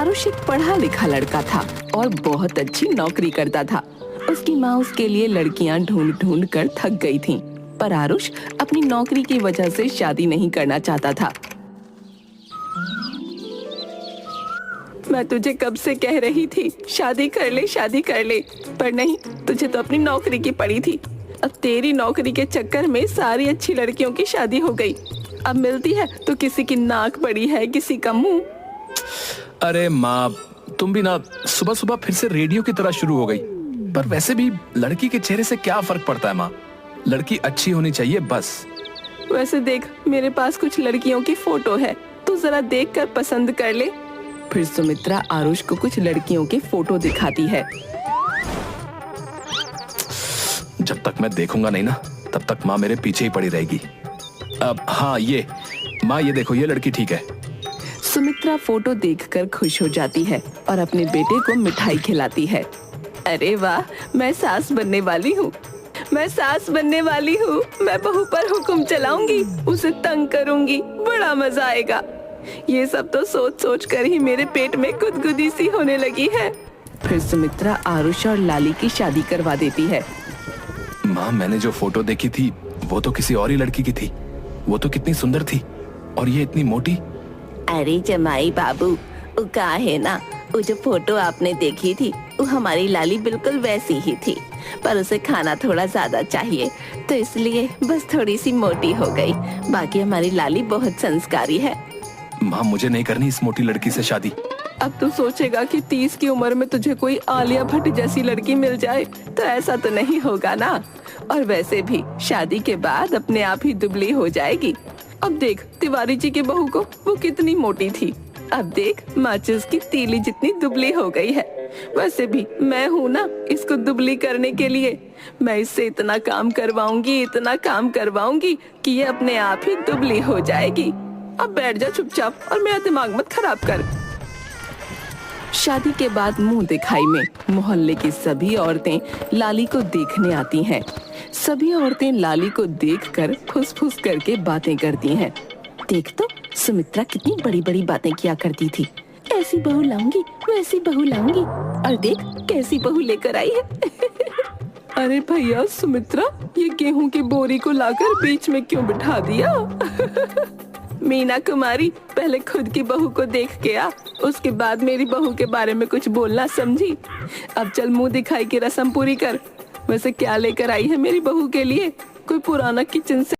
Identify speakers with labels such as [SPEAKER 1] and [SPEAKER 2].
[SPEAKER 1] आरुष एक पढ़ा लिखा लड़का था और बहुत अच्छी नौकरी करता था। उसकी माँ उसके लिए लड़कियां ढूंढ ढूंढ कर थक गई थीं, पर आरुष अपनी नौकरी की वजह से शादी नहीं करना चाहता था। मैं तुझे कब से कह रही थी शादी कर ले, पर नहीं, तुझे तो अपनी नौकरी की पड़ी थी। अब तेरी नौकरी के चक्कर में सारी अच्छी लड़कियों की शादी हो गई। अब मिलती है तो किसी की नाक बड़ी है, किसी का मुंह।
[SPEAKER 2] अरे माँ, तुम भी ना सुबह सुबह फिर से रेडियो की तरह शुरू हो गई। पर वैसे भी लड़की के चेहरे से क्या फर्क पड़ता है माँ, लड़की अच्छी होनी चाहिए बस।
[SPEAKER 1] वैसे देख, मेरे पास कुछ लड़कियों की फोटो है, तू जरा देख कर पसंद कर ले। फिर सुमित्रा आरुष को कुछ लड़कियों की फोटो दिखाती है।
[SPEAKER 2] जब तक मैं देखूंगा नहीं ना, तब तक माँ मेरे पीछे ही पड़ी रहेगी। अब हाँ, ये माँ, ये देखो, ये लड़की ठीक है।
[SPEAKER 1] सुमित्रा फोटो देखकर खुश हो जाती है और अपने बेटे को मिठाई खिलाती है। अरे वाह, मैं सास बनने वाली हूँ, मैं बहू पर हुक्म चलाऊंगी, उसे तंग करूंगी, बड़ा मजा आएगा। ये सब तो सोच सोच कर ही मेरे पेट में गुदगुदी सी होने लगी है। फिर सुमित्रा आरुष और लाली की शादी करवा देती है।
[SPEAKER 2] माँ, मैंने जो फोटो देखी थी वो तो किसी और ही लड़की की थी। वो तो कितनी सुंदर थी, और ये इतनी मोटी।
[SPEAKER 1] अरे जमाई बाबू, वो का है ना, वो जो फोटो आपने देखी थी वो हमारी लाली बिल्कुल वैसी ही थी, पर उसे खाना थोड़ा ज्यादा चाहिए तो इसलिए बस थोड़ी सी मोटी हो गई। बाकी हमारी लाली बहुत संस्कारी है।
[SPEAKER 2] माँ, मुझे नहीं करनी इस मोटी लड़की से शादी।
[SPEAKER 1] अब तू सोचेगा कि 30 की उम्र में तुझे कोई आलिया भट्ट जैसी लड़की मिल जाए, तो ऐसा तो नहीं होगा ना। और वैसे भी शादी के बाद अपने आप ही दुबली हो जाएगी। अब देख तिवारी जी की बहू को, वो कितनी मोटी थी, अब देख माचिस की तीली जितनी दुबली हो गई है। वैसे भी मैं हूँ ना इसको दुबली करने के लिए। मैं इससे इतना काम करवाऊंगी कि ये अपने आप ही दुबली हो जाएगी। अब बैठ जा चुपचाप और मेरा दिमाग मत खराब कर। शादी के बाद मुंह दिखाई में मोहल्ले की सभी औरतें लाली को देखने आती हैं। सभी औरतें लाली को देखकर फुस-फुस करके बातें करती हैं। देख तो सुमित्रा कितनी बड़ी-बड़ी बातें किया करती थी, ऐसी बहू लाऊंगी, वैसी बहू लाऊंगी, और देख कैसी बहू लेकर आई है। अरे भैया सुमित्रा, ये गेहूं की बोरी को लाकर बीच में क्यों बिठा दिया? मीना कुमारी, पहले खुद की बहू को देख के आ, उसके बाद मेरी बहू के बारे में कुछ बोलना, समझी? अब चल मुंह दिखाई की रस्म पूरी कर। वैसे क्या लेकर आई है मेरी बहू के लिए? कोई पुराना किचन से